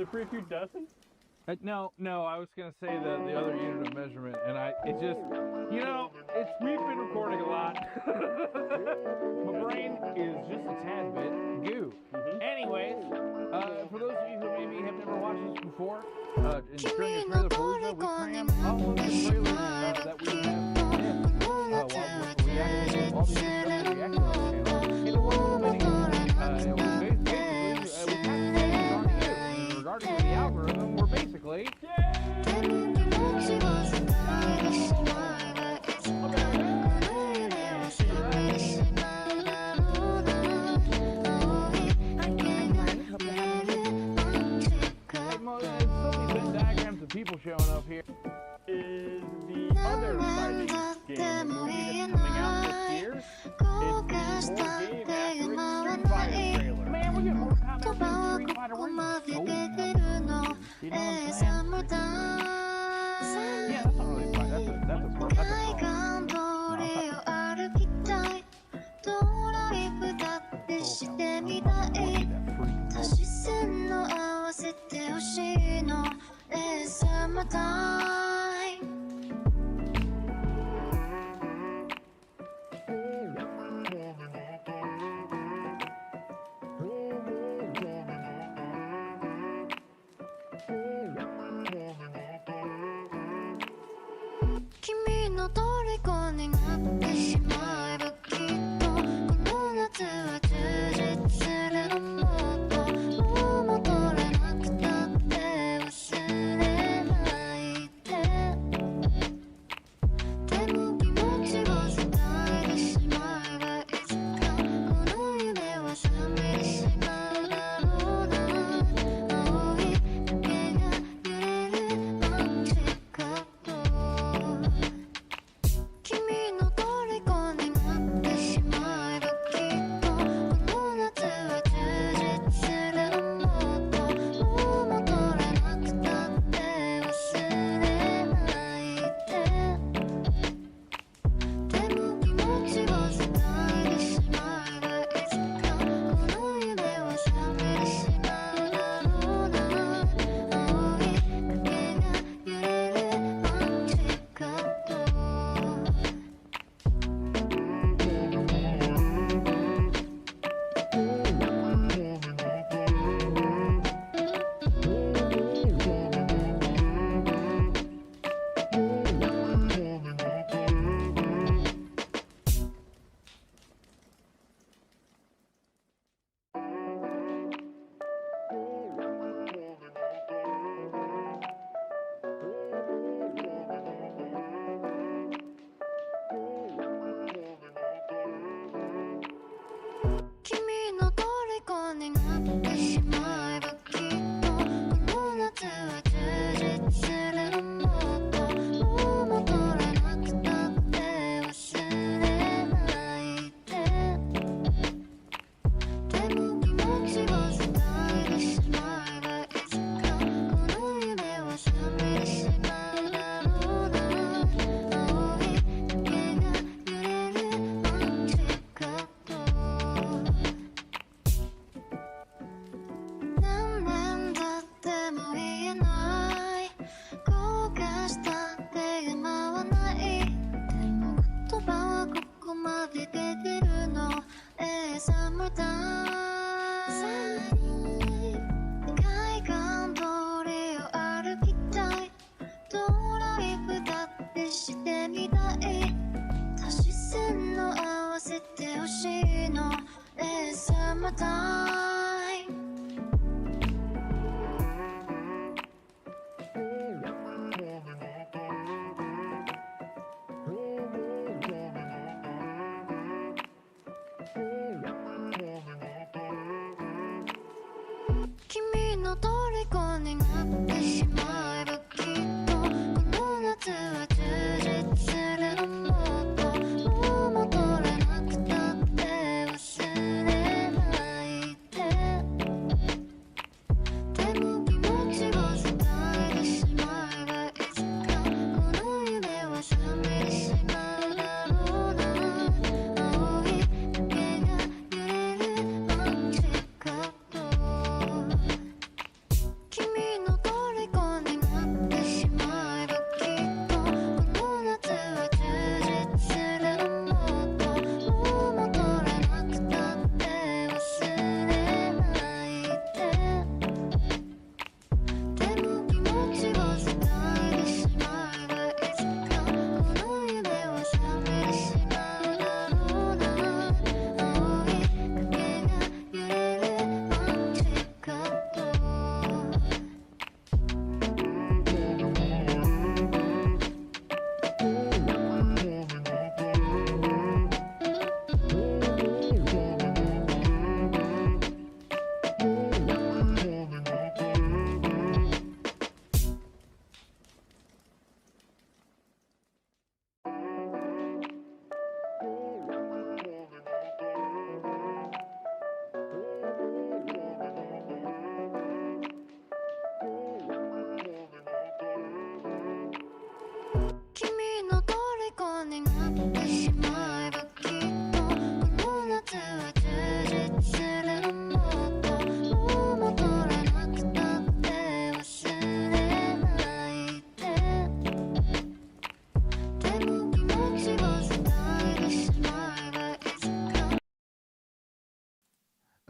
the preview doesn't? No, I was gonna say the other unit of measurement, and it just, we've been recording a lot. My brain is just a tad bit goo. Anyways, for those of you who maybe have never watched this before, during the trailer palooza, we crammed all of the trailers that we have while we're reacting, all the stuff we reacted on the channel, into one little video. We kind of on you. Regarding the algorithm, we're basically... people showing up here. Is the other fighting game movie that's coming out this year? It's the more game after Street Fighter trailer. Man, we get more comments than Street Fighter. We're just so happy. You know what I'm saying? Yeah, that's not really fun. That's a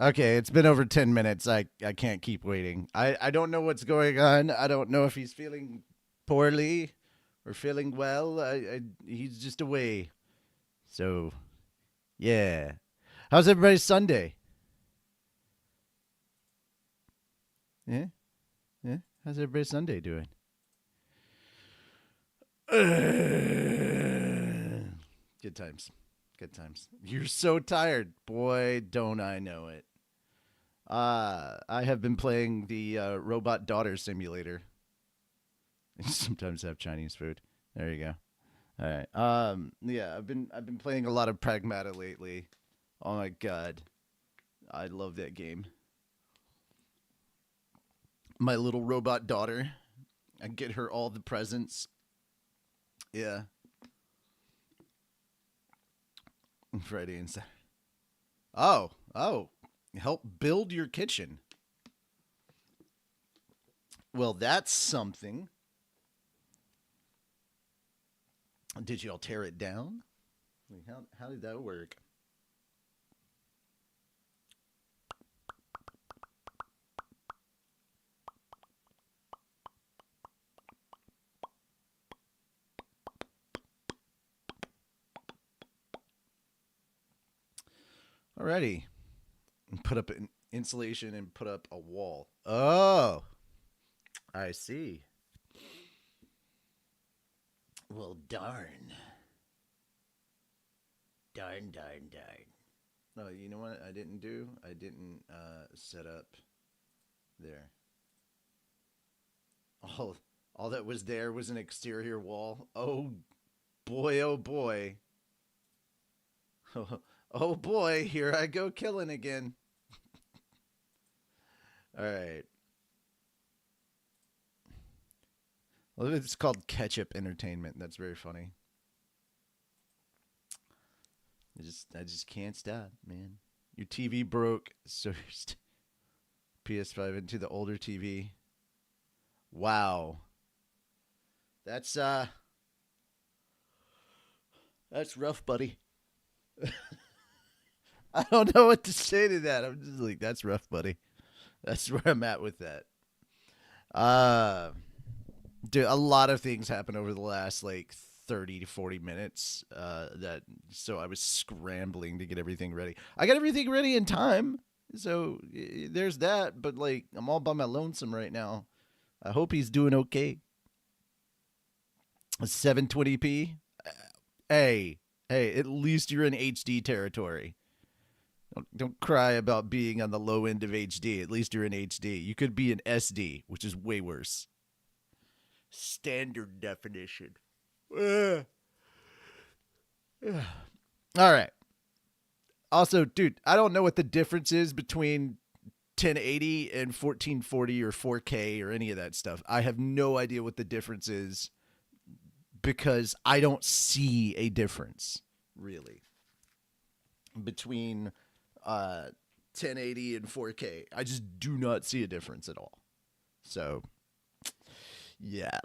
Okay, it's been over 10 minutes. I can't keep waiting. I don't know what's going on. I don't know if he's feeling poorly or feeling well. He's just away. So, yeah. How's everybody's Sunday? Yeah? Yeah? How's everybody's Sunday doing? Good times. Good times. You're so tired. Boy, don't I know it. I have been playing the Robot Daughter Simulator. Sometimes have Chinese food. There you go. All right. Yeah, I've been playing a lot of Pragmata lately. Oh my god. I love that game. My little robot daughter. I get her all the presents. Yeah. Friday and Saturday. Oh. Help build your kitchen. Well, that's something. Did you all tear it down? Like, how did that work? Alrighty. Put up an insulation and put up a wall. Oh, I see. Well, darn. Darn. Oh, you know what I didn't do? I didn't set up there. All that was there was an exterior wall. Oh boy, oh boy. Oh boy, here I go killing again. All right. Well, it's called Ketchup Entertainment. That's very funny. I just can't stop, man. Your TV broke, so your PS5 into the older TV. Wow. That's rough, buddy. I don't know what to say to that. I'm just like, that's rough, buddy. That's where I'm at with that. Dude, a lot of things happened over the last like 30 to 40 minutes. So I was scrambling to get everything ready. I got everything ready in time. So there's that, but like I'm all by my lonesome right now. I hope he's doing okay. 720p. Hey, at least you're in HD territory. Don't cry about being on the low end of HD. At least you're in HD. You could be in SD, which is way worse. Standard definition. All right. Also, dude, I don't know what the difference is between 1080 and 1440 or 4K or any of that stuff. I have no idea what the difference is because I don't see a difference, really, between 1080 and 4K. I just do not see a difference at all. So, yeah.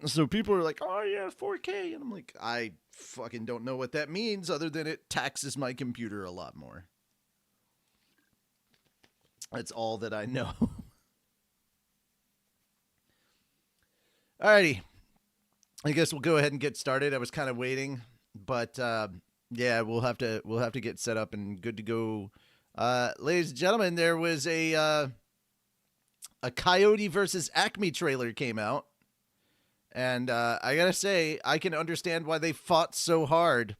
So people are like, oh yeah, 4K. And I'm like, I fucking don't know what that means other than it taxes my computer a lot more. That's all that I know. Alrighty. I guess we'll go ahead and get started. I was kind of waiting, but yeah, we'll have to get set up and good to go. Ladies and gentlemen, there was a Coyote versus Acme trailer came out. And I gotta say, I can understand why they fought so hard.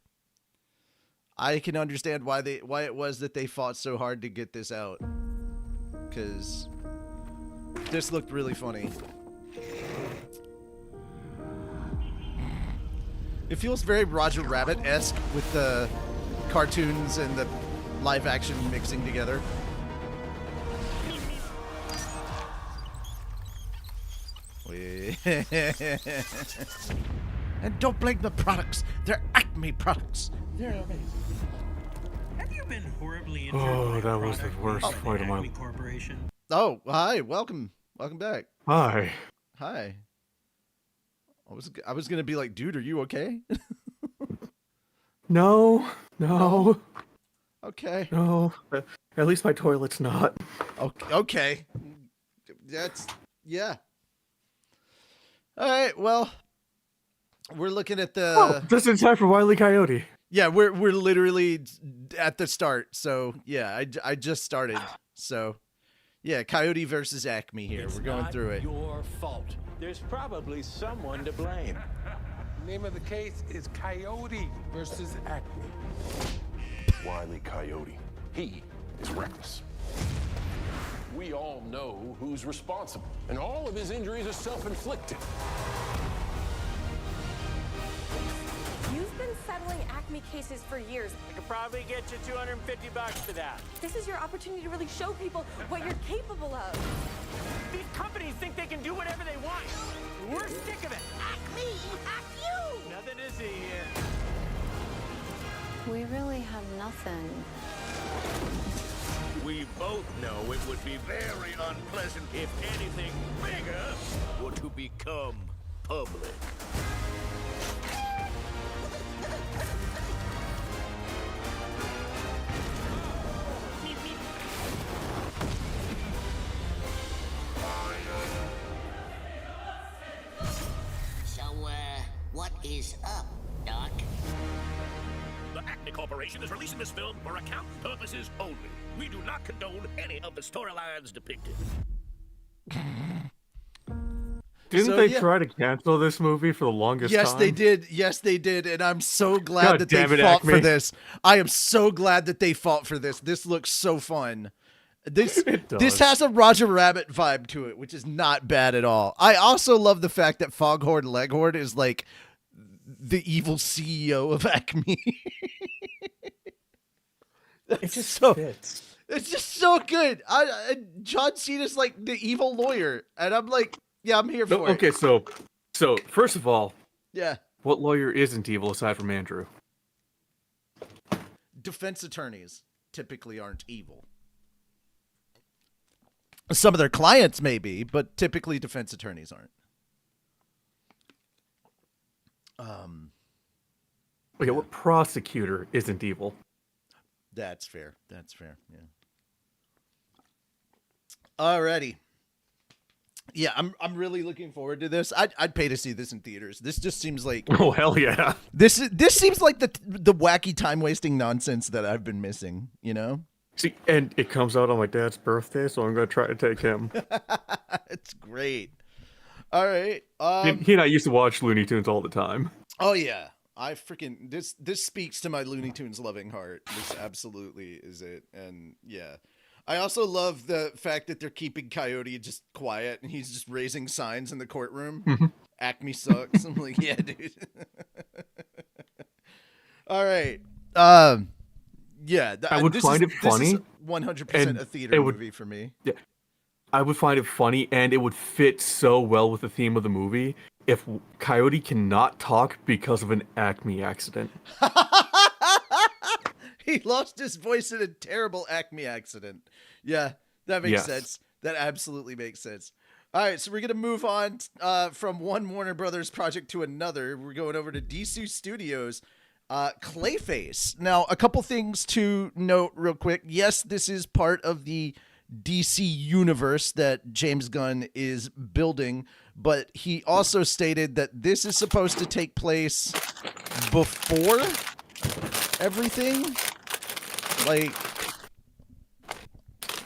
I can understand why it was that they fought so hard to get this out. Because this looked really funny. It feels very Roger Rabbit-esque with the cartoons and the live action mixing together. And don't blame the products. They're Acme products. They're amazing. Have you been horribly injured? Oh, that was the worst fight of my life. Corporation? Oh, hi. Welcome back. Hi. Hi. I was gonna be like, dude, are you okay? No. Okay. No. At least my toilet's not. Okay. That's yeah. All right. Well, we're looking at the. Oh, just in time for Wile E. Coyote. Yeah, we're literally at the start. So yeah, I just started. So yeah, Coyote versus Acme here. It's we're going not through it. Your fault. There's probably someone to blame. The name of the case is Coyote versus Acme. Wile E. Coyote. He is reckless. We all know who's responsible, and all of his injuries are self-inflicted. You've been settling Acme cases for years. I could probably get you $250 for that. This is your opportunity to really show people what you're capable of. These companies think they can do whatever they want. We're sick of it. Acme, act you! Nothing to see here. We really have nothing. We both know it would be very unpleasant if anything bigger were to become public. So, what is up, Doc? The Acme Corporation is releasing this film for account purposes only. We do not condone any of the storylines depicted. Didn't they try to cancel this movie for the longest time? Yes, they did. Yes, they did. And I'm so glad that they fought Acme. for this. I am so glad that they fought for this. This looks so fun. This has a Roger Rabbit vibe to it, which is not bad at all. I also love the fact that Foghorn Leghorn is like the evil CEO of Acme. It just fits. It's just so good. John Cena's like the evil lawyer, and I'm like, yeah, I'm here for it. Okay, so first of all, Yeah. what lawyer isn't evil aside from Andrew? Defense attorneys typically aren't evil. Some of their clients may be, but typically defense attorneys aren't. Okay, what prosecutor isn't evil? That's fair. That's fair. Yeah. Alrighty. Yeah, I'm really looking forward to this. I'd pay to see this in theaters. This just seems like Oh hell yeah! this seems like the wacky time wasting nonsense that I've been missing. You know. See, and it comes out on my dad's birthday, so I'm gonna try to take him. It's great. All right. He and I used to watch Looney Tunes all the time. Oh yeah. I freaking this speaks to my Looney Tunes loving heart. This absolutely is it. And yeah. I also love the fact that they're keeping Coyote just quiet and he's just raising signs in the courtroom. Acme sucks. I'm like, yeah, dude. All right. Yeah. I would find it funny. 100% a theater movie for me. Yeah. I would find it funny, and it would fit so well with the theme of the movie if Coyote cannot talk because of an Acme accident. He lost his voice in a terrible Acme accident. Yeah, that makes sense. That absolutely makes sense. All right, so we're going to move on from one Warner Brothers project to another. We're going over to DC Studios. Clayface. Now, a couple things to note real quick. Yes, this is part of the DC universe that James Gunn is building, but he also stated that this is supposed to take place before everything. Like,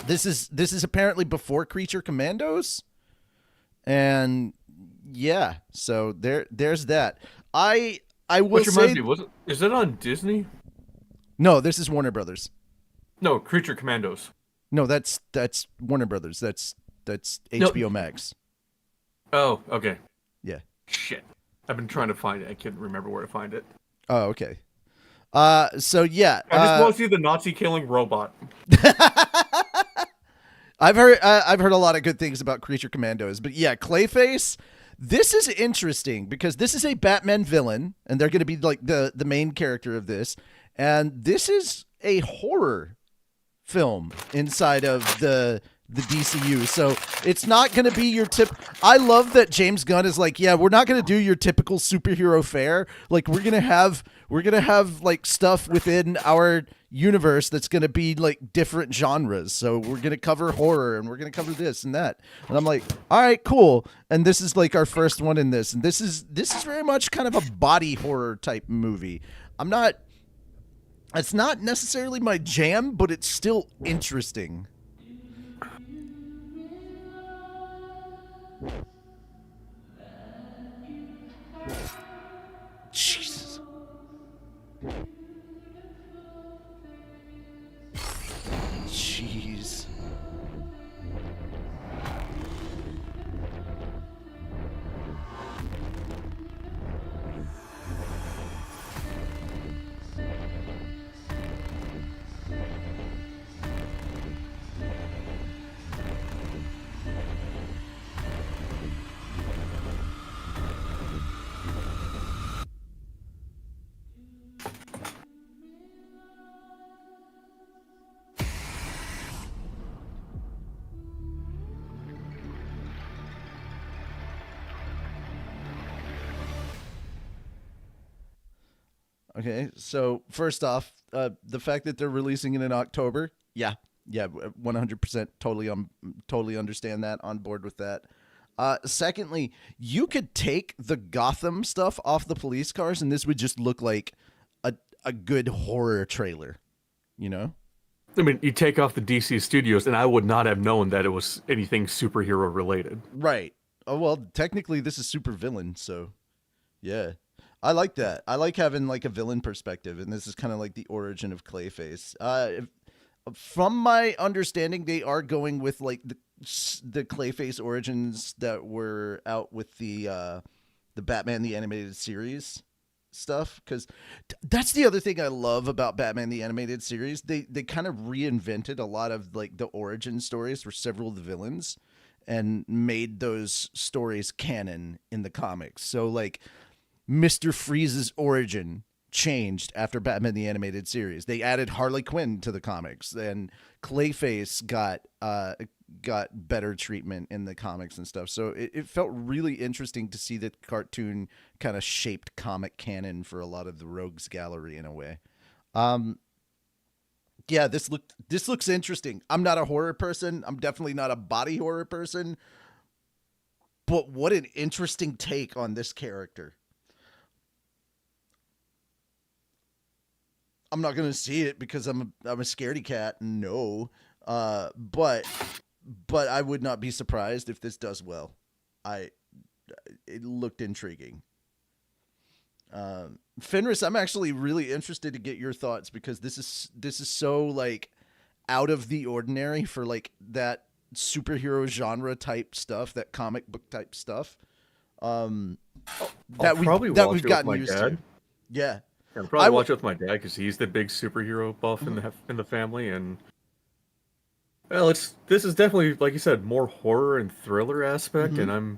this is apparently before Creature Commandos, and yeah, so there's that. I will say, is it on Disney? No, this is Warner Brothers. No, Creature Commandos. No, that's Warner Brothers. That's HBO Max. Oh, okay. Yeah. Shit. I've been trying to find it. I can't remember where to find it. Oh, okay. So yeah. I just want to see the Nazi killing robot. I've heard a lot of good things about Creature Commandos, but yeah, Clayface. This is interesting because this is a Batman villain, and they're going to be like the main character of this, and this is a horror film inside of the the DCU. So it's not going to be your tip. I love that James Gunn is like, yeah, we're not going to do your typical superhero fare. Like we're going to have like stuff within our universe that's going to be like different genres. So we're going to cover horror and we're going to cover this and that. And I'm like, all right, cool. And this is like our first one in this. And this is very much kind of a body horror type movie. It's not necessarily my jam, but it's still interesting. Jesus. Jeez. Okay, so first off, the fact that they're releasing it in October, yeah, 100%, totally understand that, on board with that. Secondly, you could take the Gotham stuff off the police cars, and this would just look like a good horror trailer, you know? I mean, you take off the DC studios, and I would not have known that it was anything superhero related. Right. Oh well, technically this is super villain, so yeah. I like that. I like having like a villain perspective, and this is kind of like the origin of Clayface. From my understanding, they are going with like the Clayface origins that were out with the Batman the Animated Series stuff, because that's the other thing I love about Batman the Animated Series. They kind of reinvented a lot of like the origin stories for several of the villains and made those stories canon in the comics. So like Mr. Freeze's origin changed after Batman the Animated Series. They added Harley Quinn to the comics, and Clayface got better treatment in the comics and stuff. So it felt really interesting to see that cartoon kind of shaped comic canon for a lot of the rogues gallery in a way. Yeah, this looks interesting. I'm not a horror person. I'm definitely not a body horror person. But what an interesting take on this character. I'm not going to see it because I'm a scaredy cat. No. But I would not be surprised if this does well. It looked intriguing. Fenris, I'm actually really interested to get your thoughts, because this is so like out of the ordinary for like that superhero genre type stuff, that comic book type stuff. That we've gotten used to. Yeah. I'll probably watch it with my dad because he's the big superhero buff in the family, and well, this is definitely, like you said, more horror and thriller aspect, and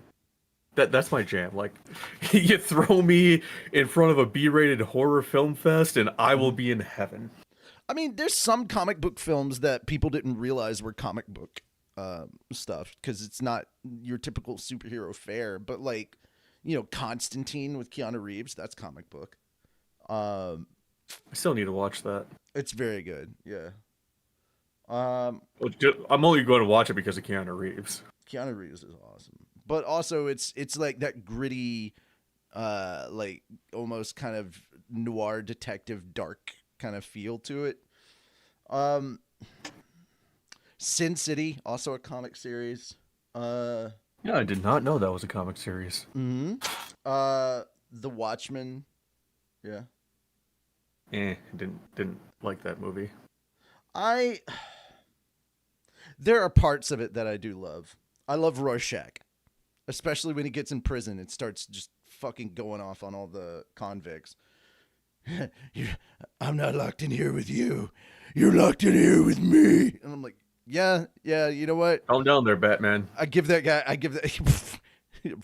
that's my jam. Like, you throw me in front of a B-rated horror film fest, and I will be in heaven. I mean, there's some comic book films that people didn't realize were comic book stuff, because it's not your typical superhero fare. But like, you know, Constantine with Keanu Reeves, that's comic book. I still need to watch that. It's very good. Yeah. I'm only going to watch it because of Keanu Reeves. Keanu Reeves is awesome, but also it's like that gritty, like almost kind of noir detective dark kind of feel to it. Sin City, also a comic series. Yeah, I did not know that was a comic series. The Watchmen. Yeah. Didn't like that movie. There are parts of it that I do love. I love Rorschach, especially when he gets in prison and starts just fucking going off on all the convicts. I'm not locked in here with you. You're locked in here with me. And I'm like, yeah, you know what? Calm down there, Batman. I give that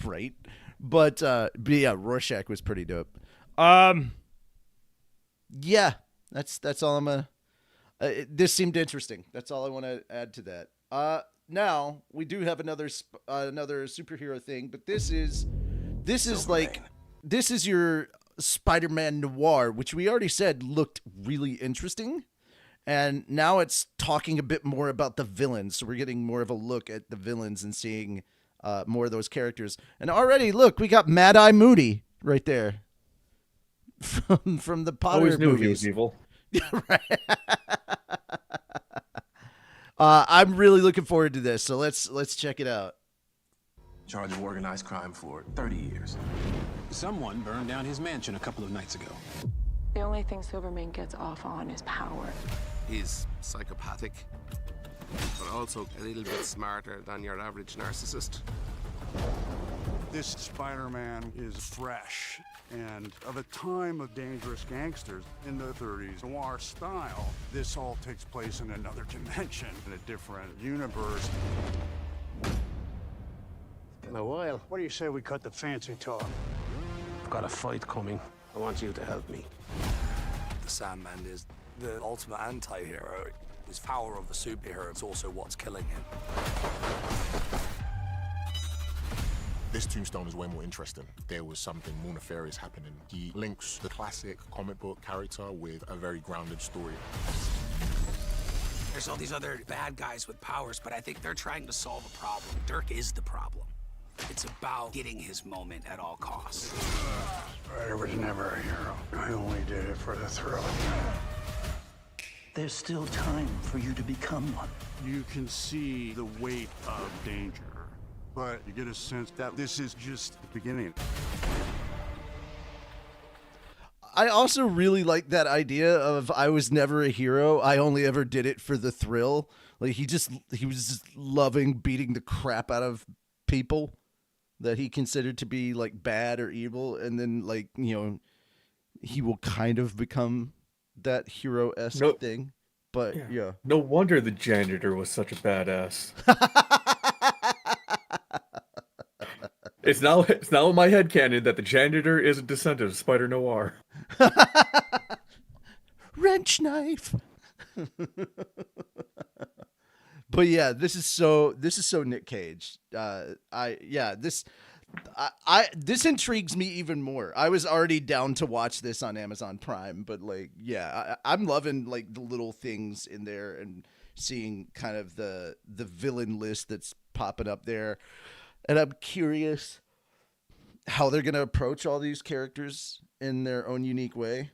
right. But yeah, Rorschach was pretty dope. Yeah, that's all I'm this seemed interesting. That's all I want to add to that. now we do have another superhero thing, but this is your Spider-Man Noir, which we already said looked really interesting. And now it's talking a bit more about the villains. So we're getting more of a look at the villains and seeing more of those characters. And already, look, we got Mad Eye Moody right there from the Potter Always knew movies. he was evil. Right. I'm really looking forward to this. So let's check it out. Charge of organized crime for 30 years. Someone burned down his mansion a couple of nights ago. The only thing Silvermane gets off on is power. He's psychopathic, but also a little bit smarter than your average narcissist. This Spider-Man is fresh and of a time of dangerous gangsters in the 30s. Noir style. This all takes place in another dimension, in a different universe. In a while. What do you say we cut the fancy talk? I've got a fight coming. I want you to help me. The Sandman is the ultimate anti-hero. His power of the superhero is also what's killing him. This Tombstone is way more interesting. There was something more nefarious happening. He links the classic comic book character with a very grounded story. There's all these other bad guys with powers, but I think they're trying to solve a problem. Dirk is the problem. It's about getting his moment at all costs. I was never a hero. I only did it for the thrill. There's still time for you to become one. You can see the weight of danger, but you get a sense that this is just the beginning. I also really like that idea of I was never a hero. I only ever did it for the thrill. Like he was just loving beating the crap out of people that he considered to be like bad or evil, and then like, you know, he will kind of become that hero-esque thing. But yeah. No wonder the janitor was such a badass. It's now in my headcanon that the janitor is a descendant of Spider-Noir. Wrench knife. But yeah, this is so Nick Cage. This intrigues me even more. I was already down to watch this on Amazon Prime, but like, yeah, I'm loving like the little things in there and seeing kind of the villain list that's popping up there. And I'm curious how they're going to approach all these characters in their own unique way.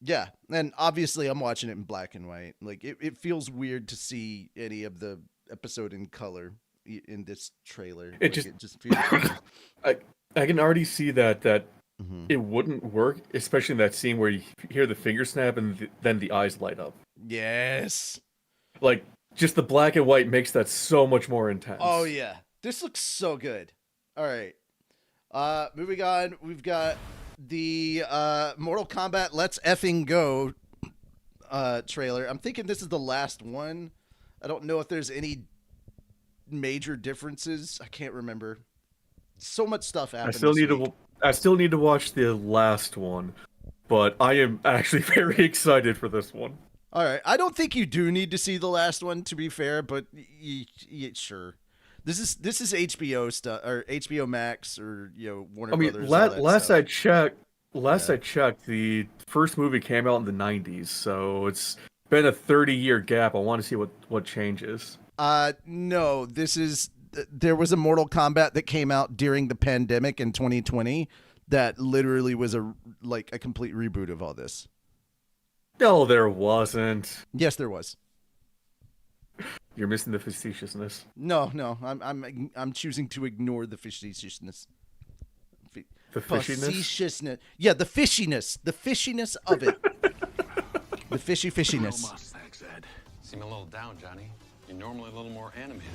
Yeah, and obviously I'm watching it in black and white. Like it feels weird to see any of the episode in color in this trailer. It like, just feels I can already see that it wouldn't work, especially in that scene where you hear the finger snap and then the eyes light up. Yes. Like just the black and white makes that so much more intense. Oh yeah. This looks so good. All right. Moving on, we've got the Mortal Kombat Let's Effing Go trailer. I'm thinking this is the last one. I don't know if there's any major differences. I can't remember. So much stuff happened. I still need to watch the last one, but I am actually very excited for this one. All right. I don't think you do need to see the last one, to be fair, but sure. This is HBO stuff, or HBO Max, or Warner Brothers. Last I checked, the first movie came out in the 90s, so it's been a 30-year gap. I want to see what changes. No, there was a Mortal Kombat that came out during the pandemic in 2020 that literally was a complete reboot of all this. No, there wasn't. Yes, there was. You're missing the facetiousness. No, I'm choosing to ignore the facetiousness. The fishiness? Facetiousness. Yeah, the fishiness of it. The fishiness. Thanks, Ed. Seem a little down, Johnny. You're normally a little more animated.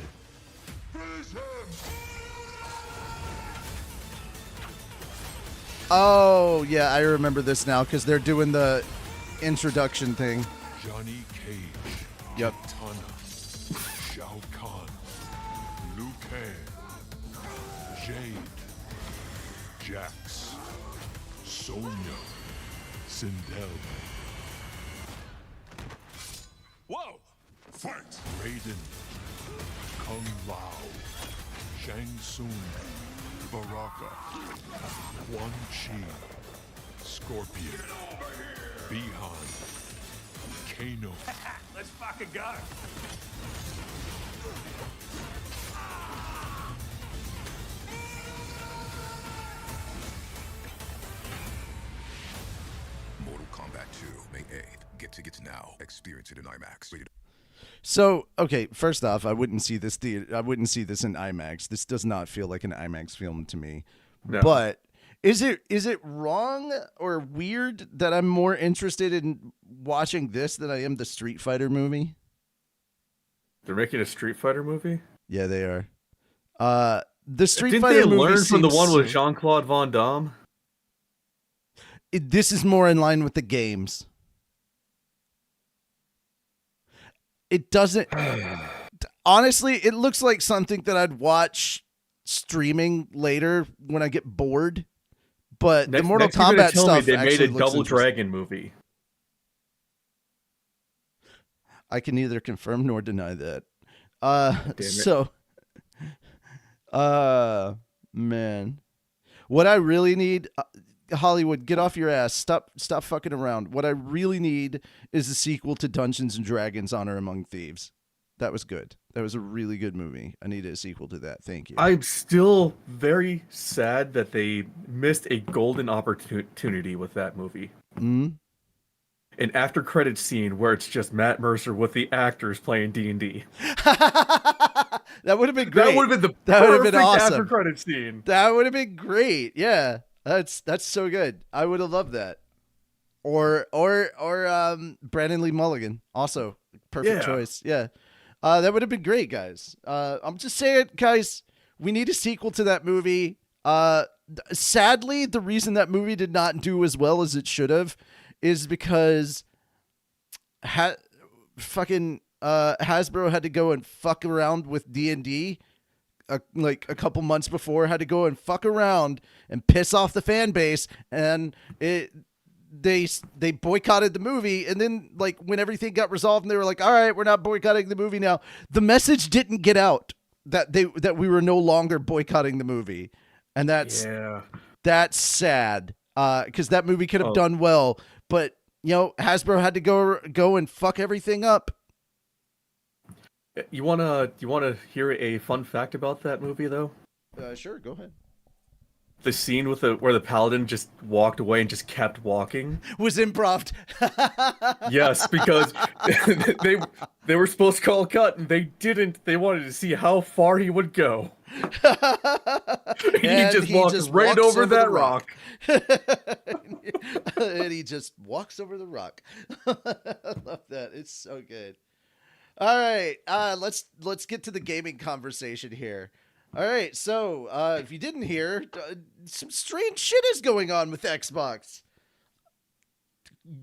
Oh yeah, I remember this now because they're doing the introduction thing. Johnny Cage. Yep. Shao Kahn, Liu Kang, Jade, Jax, Sonya, Sindel. Whoa! Fight! Raiden, Kung Lao, Shang Tsung, Baraka, Quan Chi, Scorpion, Bihan, Kano. Let's fucking go. Mortal Kombat 2, May 8th. Get tickets now. Experience it in IMAX. So, okay, first off, I wouldn't see this I wouldn't see this in IMAX. This does not feel like an IMAX film to me. No. But is it wrong or weird that I'm more interested in watching this than I am the Street Fighter movie? They're making a Street Fighter movie? Yeah, they are. The Street Didn't Fighter they movie learn from the seems one with Jean-Claude Van Damme? This is more in line with the games. It doesn't. Honestly, it looks like something that I'd watch streaming later when I get bored. But the Mortal Kombat stuff they made actually a looks Double interesting. Dragon movie. I can neither confirm nor deny that. Damn it. So, man, what I really need, Hollywood, get off your ass. Stop fucking around. What I really need is a sequel to Dungeons and Dragons: Honor Among Thieves. That was good. That was a really good movie. I need a sequel to that. Thank you. I'm still very sad that they missed a golden opportunity with that movie. Hmm? An after credits scene where it's just Matt Mercer with the actors playing D&D. That would have been great. That would have been the That would have perfect been awesome. after credits scene. That would have been great. Yeah. That's so good. I would have loved that. Or Brandon Lee Mulligan. Also perfect choice. Yeah. That would have been great, guys. I'm just saying, guys, we need a sequel to that movie. Sadly, the reason that movie did not do as well as it should have is because Hasbro had to go and fuck around with D&D like a couple months before, had to go and fuck around and piss off the fan base, and they boycotted the movie. And then, like, when everything got resolved and they were like, all right, we're not boycotting the movie now, the message didn't get out that we were no longer boycotting the movie. And that's sad, because that movie could have done well, but Hasbro had to go and fuck everything up. You wanna hear a fun fact about that movie though? Sure, go ahead. The scene with where the paladin just walked away and just kept walking was improv. Yes, because they were supposed to call a cut and they didn't. They wanted to see how far he would go. He just walked right over that rock. And he just walks over the rock. I love that. It's so good. All right, let's get to the gaming conversation here. All right, so if you didn't hear, some strange shit is going on with Xbox.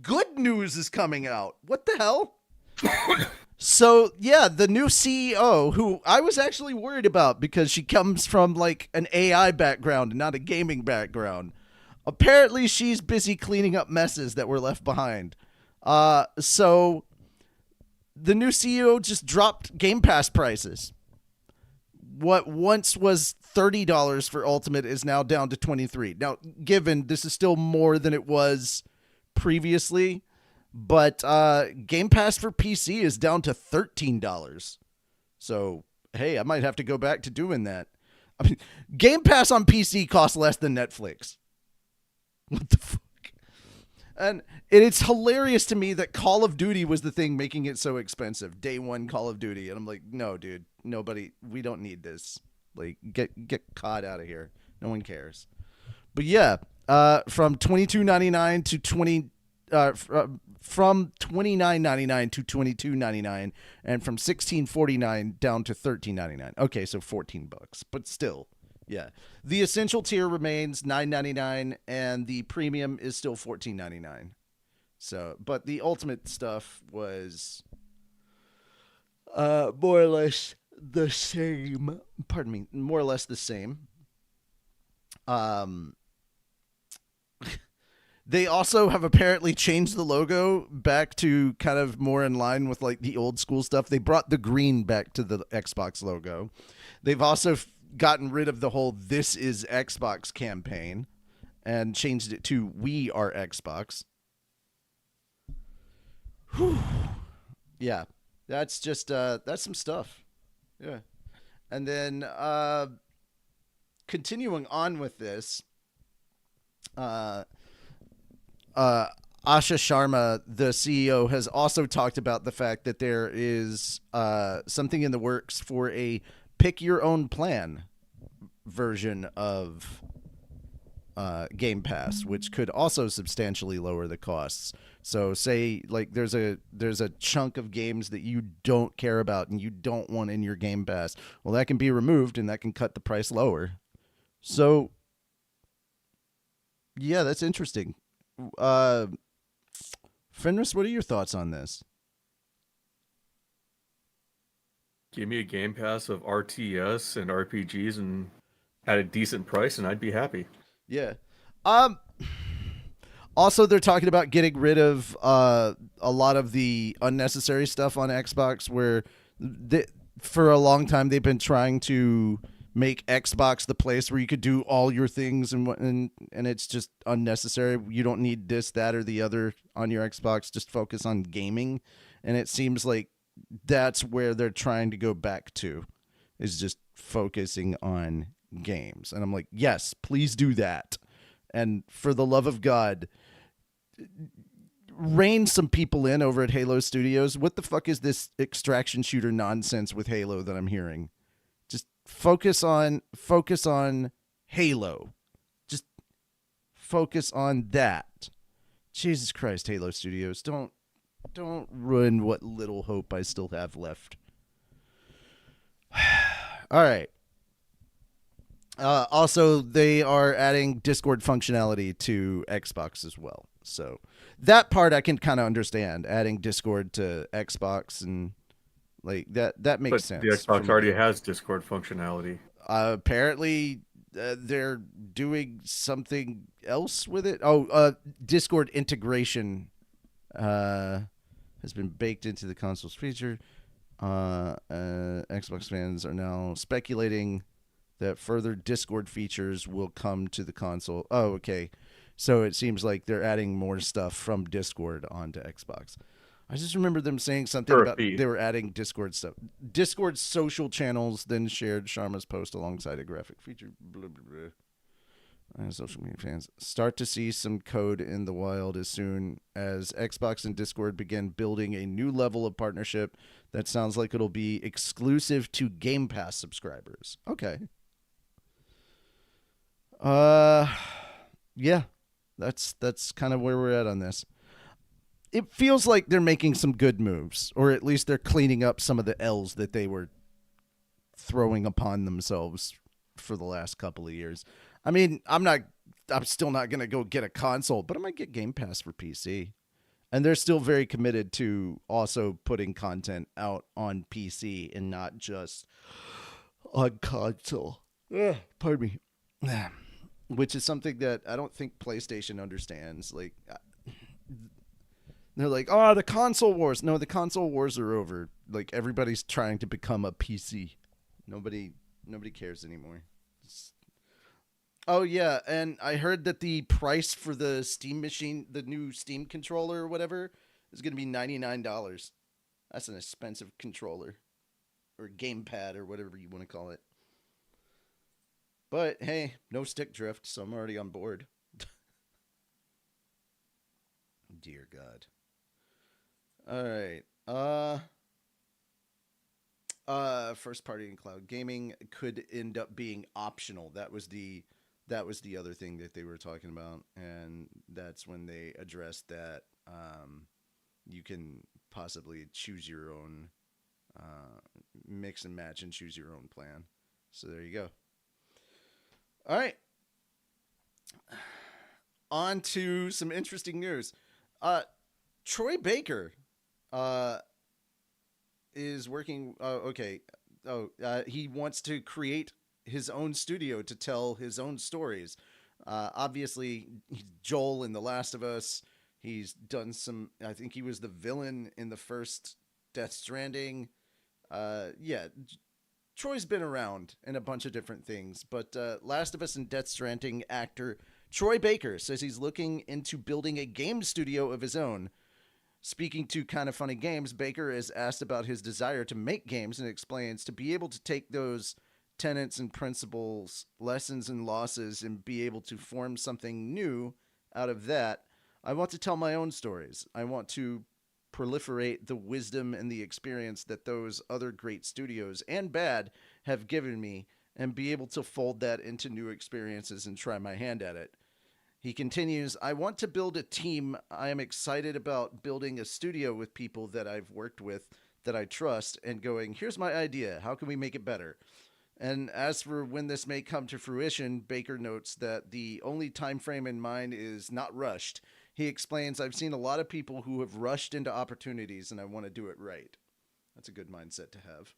Good news is coming out. What the hell? So, yeah, the new CEO, who I was actually worried about because she comes from like an AI background and not a gaming background. Apparently, she's busy cleaning up messes that were left behind. So the new CEO just dropped Game Pass prices. What once was $30 for Ultimate is now down to $23. Now, given this is still more than it was previously, but Game Pass for PC is down to $13. So, hey, I might have to go back to doing that. I mean, Game Pass on PC costs less than Netflix. What the fuck? And it's hilarious to me that Call of Duty was the thing making it so expensive. Day one Call of Duty. And I'm like, no, dude, we don't need this. Like, get COD out of here. No one cares. But yeah, from $22.99 to from $29.99 to $22.99, and from $16.49 down to $13.99. Okay, so $14, but still. Yeah, the essential tier remains $9.99, and the premium is still $14.99. So, but the ultimate stuff was more or less the same. Pardon me, more or less the same. They also have apparently changed the logo back to kind of more in line with like the old school stuff. They brought the green back to the Xbox logo. They've also gotten rid of the whole "This is Xbox" campaign and changed it to "We are Xbox." Whew. Yeah, that's just that's some stuff. Yeah, and then continuing on with this. Asha Sharma, the CEO, has also talked about the fact that there is something in the works for a pick your own plan version of Game Pass, which could also substantially lower the costs. So say like there's a chunk of games that you don't care about and you don't want in your Game Pass. Well, that can be removed and that can cut the price lower. So yeah, that's interesting. Fenris, what are your thoughts on this? Give me a Game Pass of RTS and RPGs and at a decent price, and I'd be happy. Yeah. Also, they're talking about getting rid of a lot of the unnecessary stuff on Xbox, where for a long time they've been trying to make Xbox the place where you could do all your things, and it's just unnecessary. You don't need this, that, or the other on your Xbox. Just focus on gaming, and it seems like that's where they're trying to go back to, is just focusing on games. And I'm like, yes, please do that. And for the love of God, rein some people in over at Halo Studios. What the fuck is this extraction shooter nonsense with Halo that I'm hearing? Just focus on Halo. Just focus on that. Jesus Christ, Halo Studios, don't ruin what little hope I still have left. All right. Also, they are adding Discord functionality to Xbox as well. So that part I can kind of understand, adding Discord to Xbox, and like that makes sense. The Xbox already has Discord functionality. Apparently, they're doing something else with it. Discord integration has been baked into the console's feature. Xbox fans are now speculating that further Discord features will come to the console. Oh, okay. So it seems like they're adding more stuff from Discord onto Xbox. I just remember them saying something about they were adding Discord stuff. Discord social channels then shared Sharma's post alongside a graphic feature. Blah, blah, blah. Social media fans start to see some code in the wild as soon as Xbox and Discord begin building a new level of partnership that sounds like it'll be exclusive to Game Pass subscribers. Okay. Yeah, that's kind of where we're at on this. It feels like they're making some good moves, or at least they're cleaning up some of the L's that they were throwing upon themselves for the last couple of years. I mean, I'm still not going to go get a console, but I might get Game Pass for PC. And they're still very committed to also putting content out on PC and not just on console. Pardon me. Which is something that I don't think PlayStation understands. Like, they're like, oh, the console wars. No, the console wars are over. Like, everybody's trying to become a PC. Nobody cares anymore. Oh, yeah, and I heard that the price for the Steam machine, the new Steam controller or whatever, is going to be $99. That's an expensive controller. Or gamepad or whatever you want to call it. But, hey, no stick drift, so I'm already on board. Dear God. All right. First party and cloud gaming could end up being optional. That was the other thing that they were talking about, and that's when they addressed that you can possibly choose your own mix and match and choose your own plan. So there you go. All right. On to some interesting news. Troy Baker is working. He wants to create his own studio to tell his own stories. Obviously, he's Joel in The Last of Us. He's done some. I think he was the villain in the first Death Stranding. Yeah, Troy's been around in a bunch of different things, but Last of Us and Death Stranding actor Troy Baker says he's looking into building a game studio of his own. Speaking to Kind of Funny Games, Baker is asked about his desire to make games and explains to be able to take those tenets and principles, lessons and losses, and be able to form something new out of that. I want to tell my own stories. I want to proliferate the wisdom and the experience that those other great studios and bad have given me and be able to fold that into new experiences and try my hand at it. He continues, I want to build a team. I am excited about building a studio with people that I've worked with that I trust and going, here's my idea. How can we make it better? And as for when this may come to fruition, Baker notes that the only time frame in mind is not rushed. He explains, I've seen a lot of people who have rushed into opportunities and I want to do it right. That's a good mindset to have.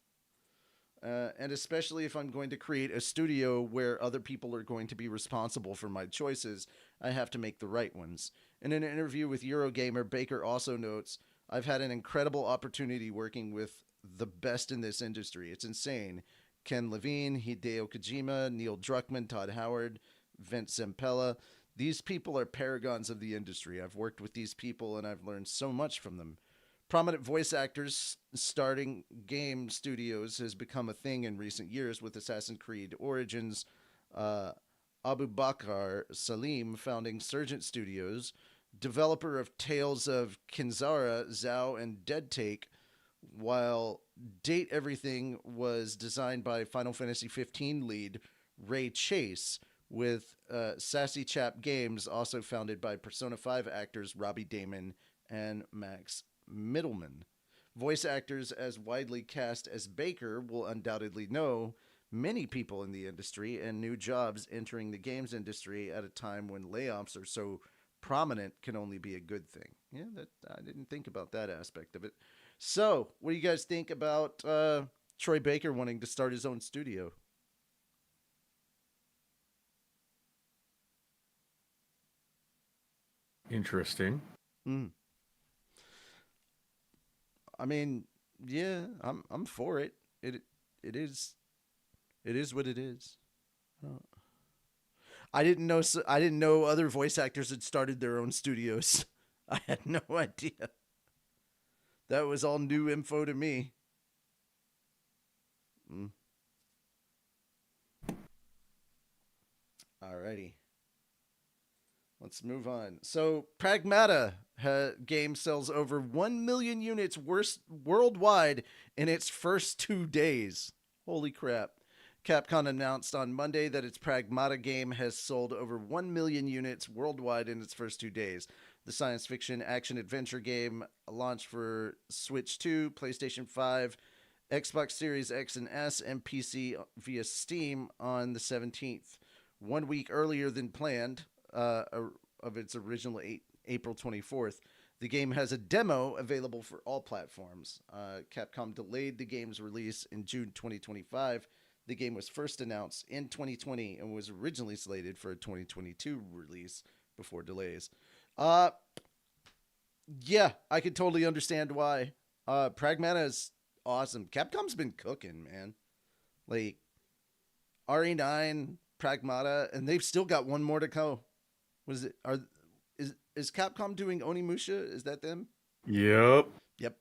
And especially if I'm going to create a studio where other people are going to be responsible for my choices, I have to make the right ones. In an interview with Eurogamer, Baker also notes, I've had an incredible opportunity working with the best in this industry. It's insane. Ken Levine, Hideo Kojima, Neil Druckmann, Todd Howard, Vince Zampella. These people are paragons of the industry. I've worked with these people and I've learned so much from them. Prominent voice actors starting game studios has become a thing in recent years with Assassin's Creed Origins. Abu Bakr Salim founding Surgent Studios, developer of Tales of Kinzara, Zhao, and Dead Take, while Date Everything was designed by Final Fantasy XV lead Ray Chase, with Sassy Chap Games also founded by Persona 5 actors Robbie Damon and Max Middleman. Voice actors as widely cast as Baker will undoubtedly know many people in the industry and new jobs entering the games industry at a time when layoffs are so prominent can only be a good thing. Yeah, that I didn't think about that aspect of it. So, what do you guys think about Troy Baker wanting to start his own studio? Interesting. I mean, yeah, I'm for it. It is what it is. I didn't know other voice actors had started their own studios. I had no idea. That was all new info to me. Alrighty. Let's move on. So, Pragmata game sells over 1 million units worldwide in its first 2 days. Holy crap. Capcom announced on Monday that its Pragmata game has sold over 1 million units worldwide in its first 2 days. The science fiction action adventure game launched for Switch 2, PlayStation 5, Xbox Series X and S, and PC via Steam on the 17th. 1 week earlier than planned, of its original April 24th. The game has a demo available for all platforms. Capcom delayed the game's release in June 2025. The game was first announced in 2020 and was originally slated for a 2022 release before delays. Yeah, I could totally understand why. Pragmata is awesome. Capcom's been cooking, man. Like, RE9, Pragmata, and they've still got one more to go. What is it? Is Capcom doing Onimusha? Is that them? Yep.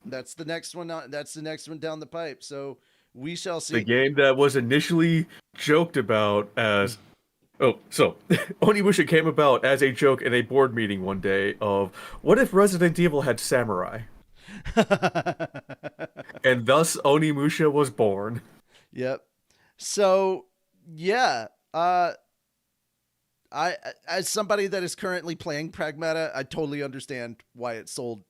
That's the next one. That's the next one down the pipe. So we shall see. The game that was initially joked about as Onimusha came about as a joke in a board meeting one day of what if Resident Evil had samurai? And thus Onimusha was born. Yep. So yeah, I, as somebody that is currently playing Pragmata, I totally understand why it sold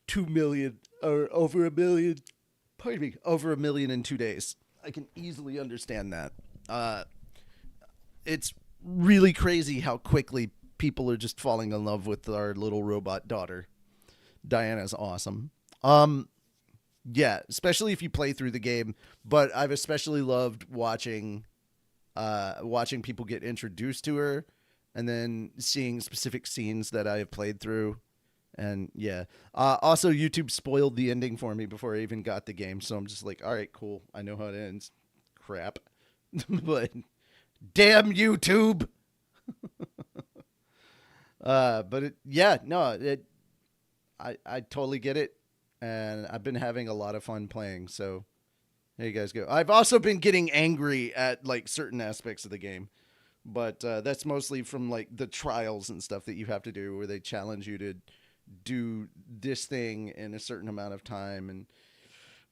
2 million or over a million. Pardon me, over 1 million in 2 days. I can easily understand that. It's really crazy how quickly people are just falling in love with our little robot daughter. Diana's awesome. Yeah, especially if you play through the game. But I've especially loved watching people get introduced to her and then seeing specific scenes that I have played through. And yeah, also YouTube spoiled the ending for me before I even got the game. So I'm just like, all right, cool. I know how it ends. Crap. But damn YouTube. I totally get it. And I've been having a lot of fun playing. So there you guys go. I've also been getting angry at like certain aspects of the game. But that's mostly from like the trials and stuff that you have to do where they challenge you to do this thing in a certain amount of time. And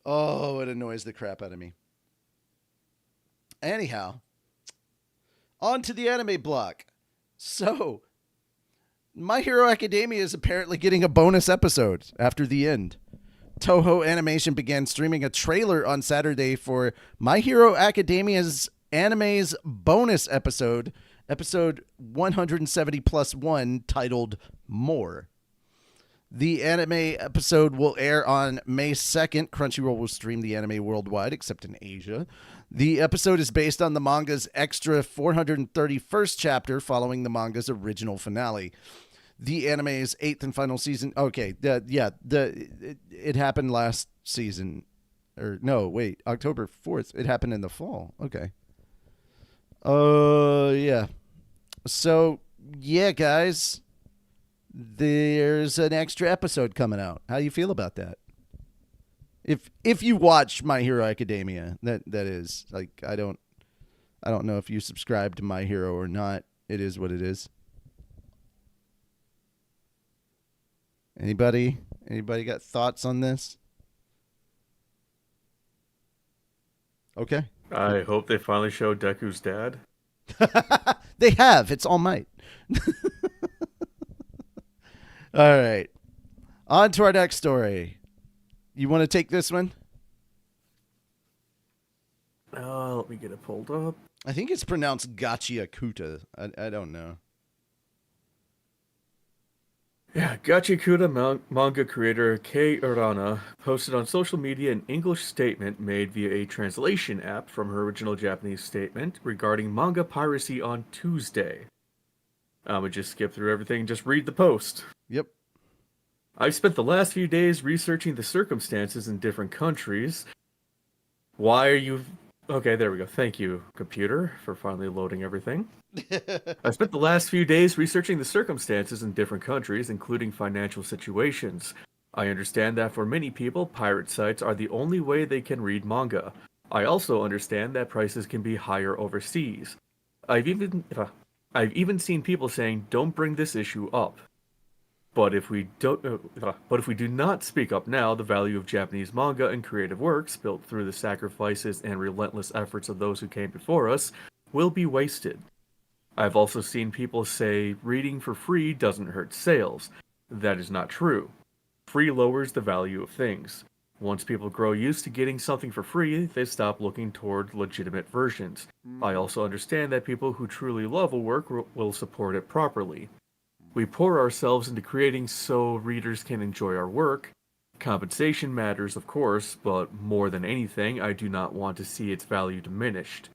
oh, it annoys the crap out of me. Anyhow, on to the anime block. So, My Hero Academia is apparently getting a bonus episode after the end. Toho Animation began streaming a trailer on Saturday for My Hero Academia's anime's bonus episode 170 plus 1, titled More. The anime episode will air on May 2nd. Crunchyroll will stream the anime worldwide, except in Asia. The episode is based on the manga's extra 431st chapter following the manga's original finale. The anime's 8th and final season. Okay, it happened last season. Or no, wait, October 4th. It happened in the fall. Okay. Yeah. So, yeah, guys. There's an extra episode coming out. How do you feel about that? If you watch My Hero Academia, that is, like, I don't know if you subscribe to My Hero or not. It is what it is. Anybody got thoughts on this? Okay. I hope they finally show Deku's dad. They have. It's All Might. All right. On to our next story. You want to take this one? Let me get it pulled up. I think it's pronounced Gachiakuta. I don't know. Yeah, Gachiakuta manga creator Kei Urana posted on social media an English statement made via a translation app from her original Japanese statement regarding manga piracy on Tuesday. I'm going to just skip through everything and just read the post. Yep. I've spent the last few days researching the circumstances in different countries. Why are you... Okay, there we go. Thank you, computer, for finally loading everything. I spent the last few days researching the circumstances in different countries, including financial situations. I understand that for many people, pirate sites are the only way they can read manga. I also understand that prices can be higher overseas. I've even seen people saying, "Don't bring this issue up." But if we do not speak up now, the value of Japanese manga and creative works, built through the sacrifices and relentless efforts of those who came before us, will be wasted. I've also seen people say reading for free doesn't hurt sales. That is not true. Free lowers the value of things. Once people grow used to getting something for free, they stop looking toward legitimate versions. I also understand that people who truly love a work will support it properly. We pour ourselves into creating so readers can enjoy our work. Compensation matters, of course, but more than anything, I do not want to see its value diminished.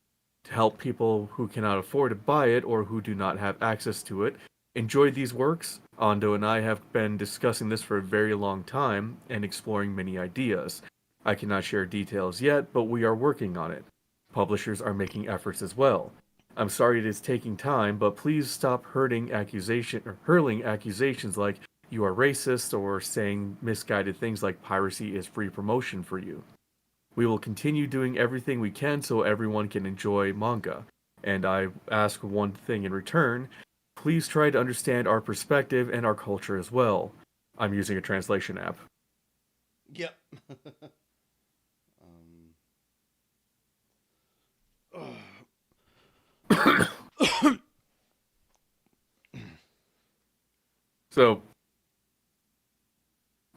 To help people who cannot afford to buy it or who do not have access to it enjoy these works, Ando and I have been discussing this for a very long time and exploring many ideas. I cannot share details yet, but we are working on it. Publishers are making efforts as well. I'm sorry it is taking time, but please stop hurling accusations like you are racist or saying misguided things like piracy is free promotion for you. We will continue doing everything we can so everyone can enjoy manga. And I ask one thing in return. Please try to understand our perspective and our culture as well. I'm using a translation app. Yep. So,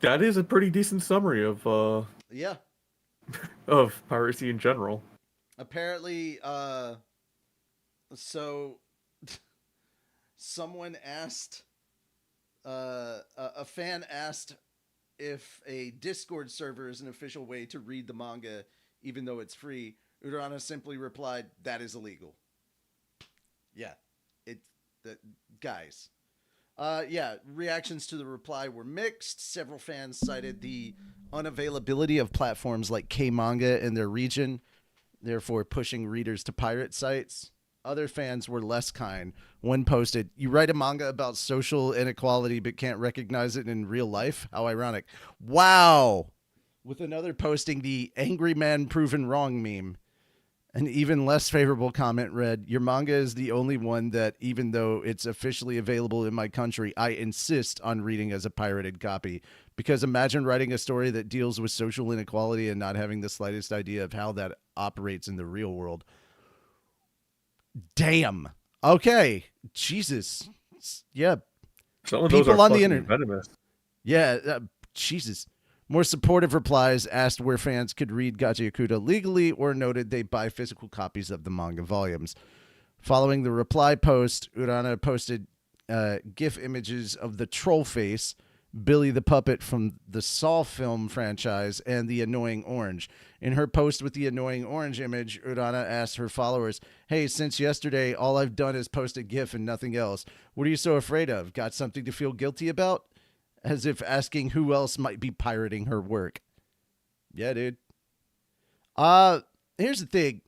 that is a pretty decent summary of yeah, of piracy in general. Apparently, so someone asked, a fan asked if a Discord server is an official way to read the manga, even though it's free. Urana simply replied, "That is illegal." Yeah, guys. Yeah, reactions to the reply were mixed. Several fans cited the unavailability of platforms like K-Manga in their region, therefore pushing readers to pirate sites. Other fans were less kind. One posted, "You write a manga about social inequality but can't recognize it in real life? How ironic." Wow! With another posting the "angry man proven wrong" meme. An even less favorable comment read, "Your manga is the only one that, even though it's officially available in my country, I insist on reading as a pirated copy. Because imagine writing a story that deals with social inequality and not having the slightest idea of how that operates in the real world." Damn. Okay. Jesus. Yeah. Some of those People are on the fucking internet. venomous. Yeah. Jesus. More supportive replies asked where fans could read Gachi Yakuta legally or noted they buy physical copies of the manga volumes. Following the reply post, Urana posted GIF images of the troll face, Billy the puppet from the Saw film franchise, and the annoying orange. In her post with the annoying orange image, Urana asked her followers, "Hey, since yesterday, all I've done is post a GIF and nothing else. What are you so afraid of? Got something to feel guilty about?" As if asking who else might be pirating her work. Yeah, dude. Here's the thing.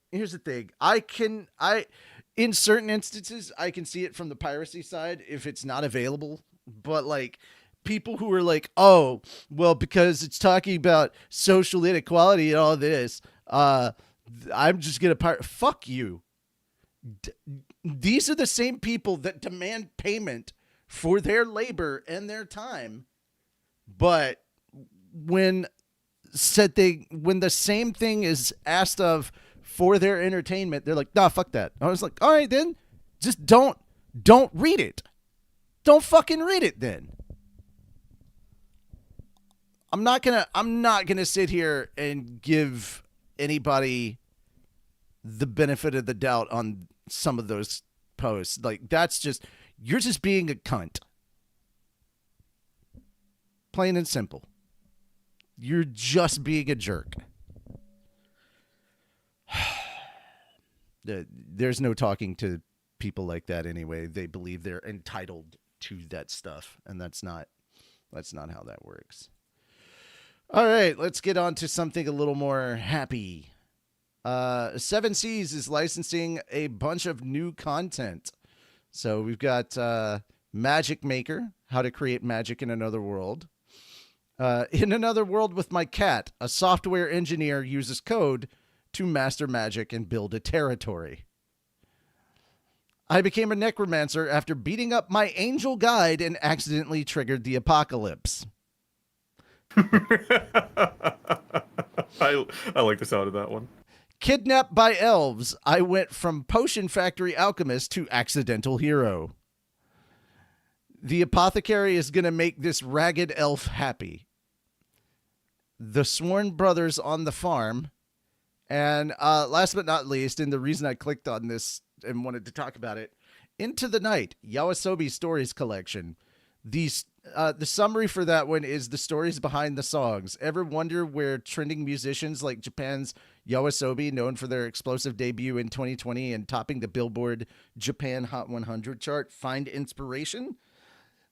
In certain instances, I can see it from the piracy side if it's not available. But like people who are like, "Oh, well, because it's talking about social inequality and all this, I'm just gonna pirate." Fuck you. These are the same people that demand payment for their labor and their time, but when the same thing is asked of for their entertainment, they're like, "Nah, fuck that." I was like, "All right, then just don't read it. Don't fucking read it then." I'm not gonna sit here and give anybody the benefit of the doubt on some of those posts. Like, you're just being a cunt. Plain and simple. You're just being a jerk. There's no talking to people like that anyway. They believe they're entitled to that stuff, and that's not how that works. All right, let's get on to something a little more happy. Seven Seas is licensing a bunch of new content. So we've got Magic Maker, how to create magic in another world. In another world with my cat, a software engineer uses code to master magic and build a territory. I became a necromancer after beating up my angel guide and accidentally triggered the apocalypse. I like the sound of that one. Kidnapped by elves, I went from potion factory alchemist to accidental hero. The apothecary is going to make this ragged elf happy. The Sworn Brothers on the farm. And last but not least, and the reason I clicked on this and wanted to talk about it, Into the Night, Yawasobi Stories Collection. The summary for that one is the stories behind the songs. Ever wonder where trending musicians like Japan's Yawasobi, known for their explosive debut in 2020 and topping the Billboard Japan Hot 100 chart, find inspiration?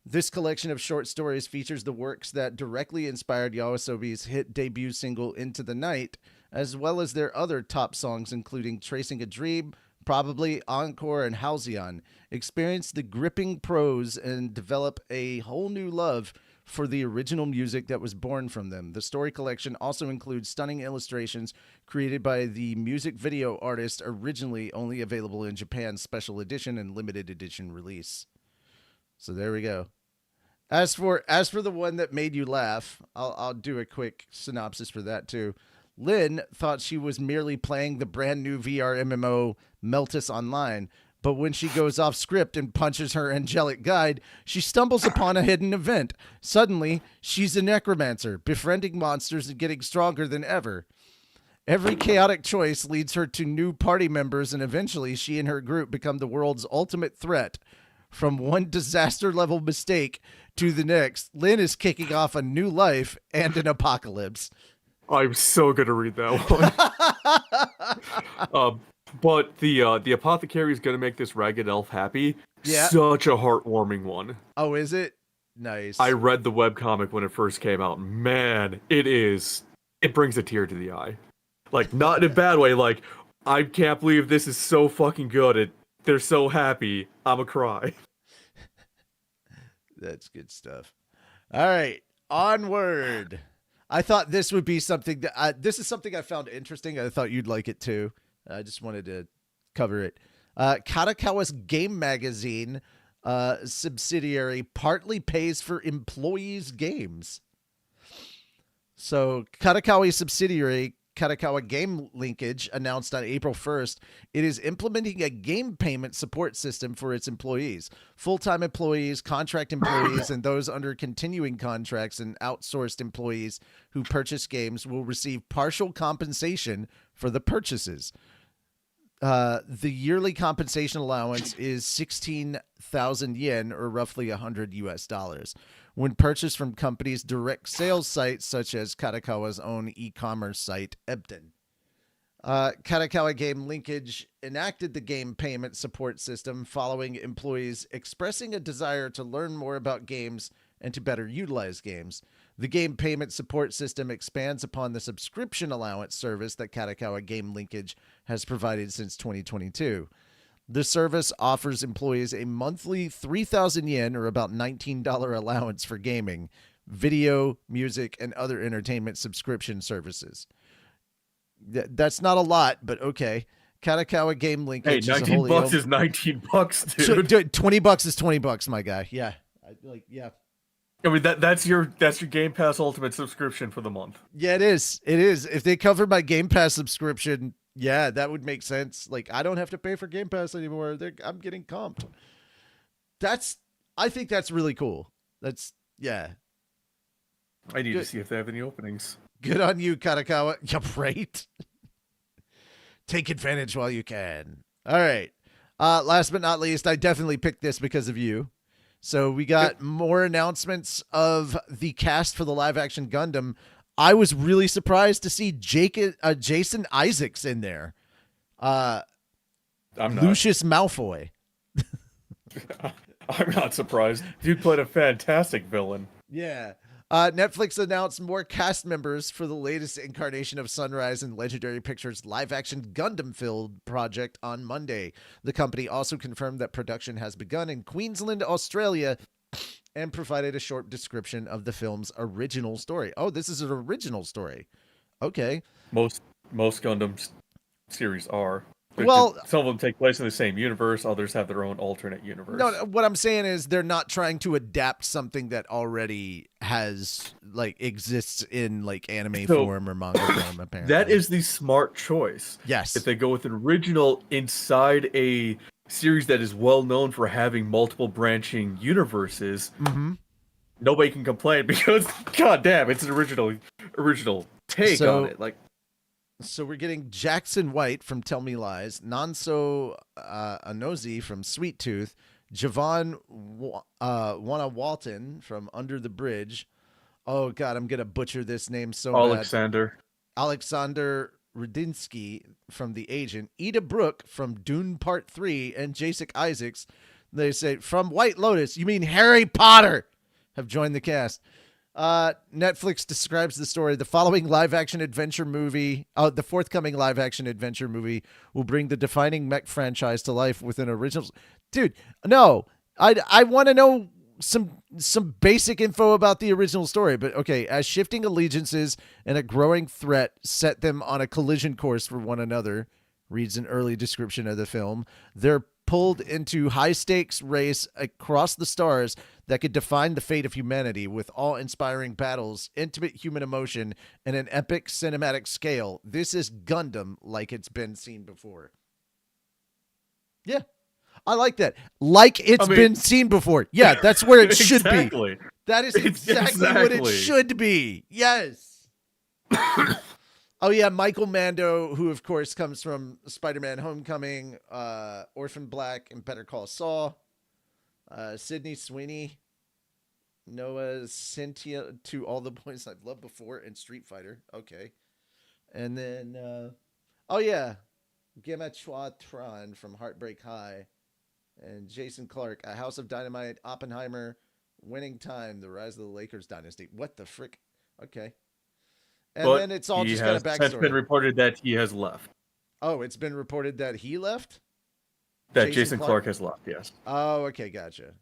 This collection of short stories features the works that directly inspired Yawasobi's hit debut single Into the Night, as well as their other top songs, including Tracing a Dream, Probably, Encore, and Halcyon. Experience the gripping prose and develop a whole new love for the original music that was born from them. The story collection also includes stunning illustrations created by the music video artist, originally only available in Japan's special edition and limited edition release. So there we go. As for the one that made you laugh, I'll do a quick synopsis for that too. Lynn thought she was merely playing the brand new VR MMO Meltus Online, but when she goes off script and punches her angelic guide, she stumbles upon a hidden event. Suddenly, she's a necromancer, befriending monsters and getting stronger than ever. Every chaotic choice leads her to new party members, and eventually she and her group become the world's ultimate threat. From one disaster-level mistake to the next, Lynn is kicking off a new life and an apocalypse. I'm so going to read that one. But the apothecary is gonna make this ragged elf happy. Yeah. Such a heartwarming one. Oh, is it? Nice. I read the webcomic when it first came out. Man, it is. It brings a tear to the eye. Like, not in a bad way. Like, I can't believe this is so fucking good. They're so happy. I'ma cry. That's good stuff. All right, onward. I thought this would be something that this is something I found interesting. I thought you'd like it too. I just wanted to cover it. Katakawa's game magazine subsidiary partly pays for employees' games. So Katakawa's subsidiary, Katakawa Game Linkage, announced on April 1st, it is implementing a game payment support system for its employees. Full-time employees, contract employees, and those under continuing contracts and outsourced employees who purchase games will receive partial compensation for the purchases. The yearly compensation allowance is 16,000 yen, or roughly $100 when purchased from companies' direct sales sites, such as Katakawa's own e-commerce site, Ebden. Katakawa Game Linkage enacted the game payment support system following employees expressing a desire to learn more about games and to better utilize games. The game payment support system expands upon the subscription allowance service that Katakawa Game Linkage has provided since 2022. The service offers employees a monthly 3,000 yen, or about $19 allowance for gaming, video, music, and other entertainment subscription services. That's not a lot, but okay. Katakawa Game Linkage. Hey, $19 is $19, dude. Dude, $20 is $20, my guy. Yeah, yeah. I mean that's your Game Pass Ultimate subscription for the month. Yeah, it is. It is. If they cover my Game Pass subscription, yeah, that would make sense. Like, I don't have to pay for Game Pass anymore. I'm getting comped. I think that's really cool. Yeah. I need to see if they have any openings. Good on you, Katakawa. Yeah, right. Take advantage while you can. All right. Last but not least, I definitely picked this because of you. So we got more announcements of the cast for the live-action Gundam. I was really surprised to see Jason Isaacs in there. I'm not. Lucius Malfoy. I'm not surprised. Dude played a fantastic villain. Yeah. Netflix announced more cast members for the latest incarnation of Sunrise and Legendary Pictures live-action Gundam-filled project on Monday. The company also confirmed that production has begun in Queensland, Australia, and provided a short description of the film's original story. Oh, this is an original story. Okay. Most Gundam series are. Well, some of them take place in the same universe. Others have their own alternate universe. No, what I'm saying is they're not trying to adapt something that already exists in anime form or manga form. Apparently, that is the smart choice. Yes, if they go with an original inside a series that is well known for having multiple branching universes, nobody can complain because, goddamn, it's an original take on it. So we're getting Jackson White from Tell Me Lies, Nanso Anozi from Sweet Tooth, Javon Wana Walton from Under the Bridge. Oh, God, I'm going to butcher this name so bad. Alexander Rudinsky from The Agent, Ida Brooke from Dune Part 3, and Jason Isaacs. They say, from White Lotus, you mean Harry Potter, have joined the cast. Netflix describes the story. The following live-action adventure movie, the forthcoming live-action adventure movie will bring the defining mech franchise to life with an original. Dude, no, I want to know some basic info about the original story. But okay, as shifting allegiances and a growing threat set them on a collision course for one another, reads an early description of the film. They're pulled into high-stakes race across the stars that could define the fate of humanity with awe-inspiring battles, intimate human emotion, and an epic cinematic scale. This is Gundam like it's been seen before. Yeah, I like that. Like it's been seen before. Yeah, that's where it should be. That is exactly what it should be. Yes. Oh, yeah, Michael Mando, who, of course, comes from Spider-Man Homecoming, Orphan Black, and Better Call Saul. Sydney Sweeney, Noah Cynthia, To All the Boys I've Loved Before, and Street Fighter. Okay. And then, Gemma Tron from Heartbreak High. And Jason Clark, A House of Dynamite, Oppenheimer, Winning Time, The Rise of the Lakers Dynasty. What the frick? Okay. And then it's all just got a backstory. It's been reported that he has left. Oh, it's been reported that he left? That Jason Clark has left, yes. Oh, okay, gotcha.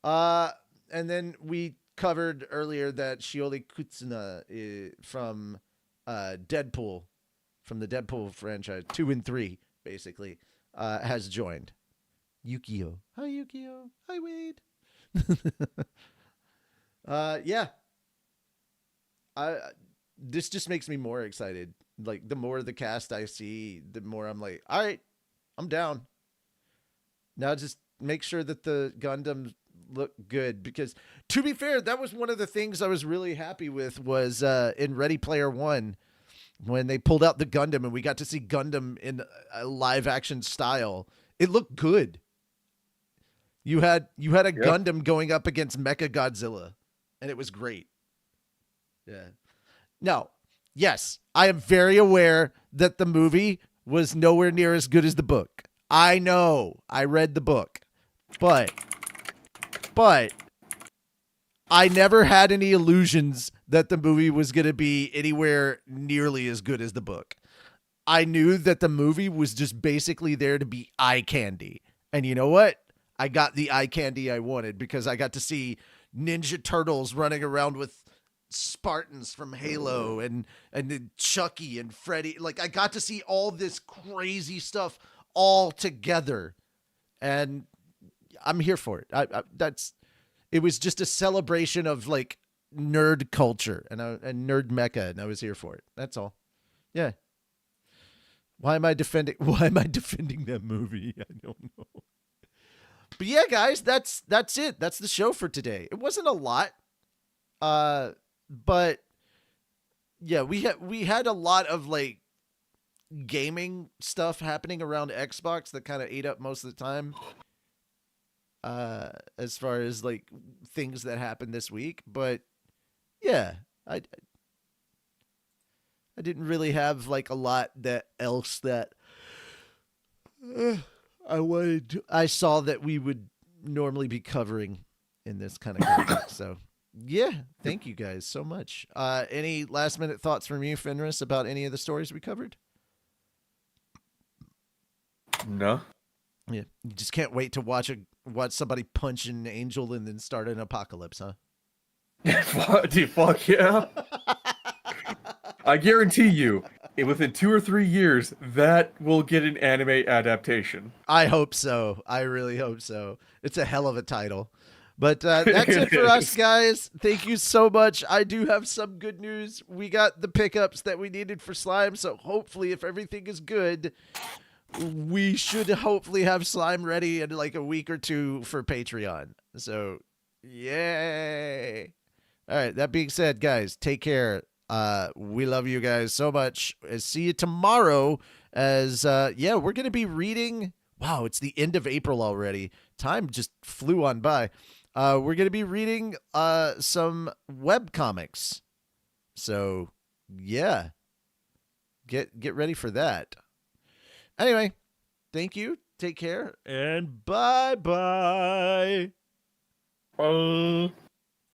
And then we covered earlier that Shioli Kutsuna from Deadpool, from the Deadpool franchise, 2 and 3, basically, has joined. Yukio. Hi, Yukio. Hi, Wade. Yeah. This just makes me more excited. Like, the more the cast I see, the more I'm like, all right, I'm down. Now just make sure that the Gundams look good, because to be fair, that was one of the things I was really happy with was in Ready Player One, when they pulled out the Gundam and we got to see Gundam in a live action style. It looked good. You had a Gundam going up against Mecha Godzilla, and it was great. Yeah. Now, yes, I am very aware that the movie was nowhere near as good as the book. I know. I read the book. But I never had any illusions that the movie was going to be anywhere nearly as good as the book. I knew that the movie was just basically there to be eye candy. And you know what? I got the eye candy I wanted, because I got to see Ninja Turtles running around with Spartans from Halo and Chucky and Freddy. Like, I got to see all this crazy stuff all together, and I'm here for it. It was just a celebration of like nerd culture and nerd mecha, and I was here for it. That's all. Yeah. Why am I defending that movie? I don't know. But yeah, guys, that's it. That's the show for today. It wasn't a lot. But yeah, we had a lot of like gaming stuff happening around Xbox that kind of ate up most of the time. As far as like things that happened this week, but yeah, I didn't really have like a lot else that I saw that we would normally be covering in this kind of context. So yeah, thank you guys so much. Any last minute thoughts from you, Fenris, about any of the stories we covered? No. Yeah, you just can't wait to watch somebody punch an angel and then start an apocalypse, huh? Fuck yeah. I guarantee you, within 2 or 3 years, that will get an anime adaptation. I hope so. I really hope so. It's a hell of a title. But that's it for us, guys. Thank you so much. I do have some good news. We got the pickups that we needed for Slime, so hopefully if everything is good, we should hopefully have Slime ready in like a week or 2 for Patreon. So, yay. All right, that being said, guys, take care. We love you guys so much. See you tomorrow as, we're going to be reading. Wow, it's the end of April already. Time just flew on by. We're going to be reading some web comics. So, yeah. Get ready for that. Anyway, thank you. Take care. And bye-bye. Bye.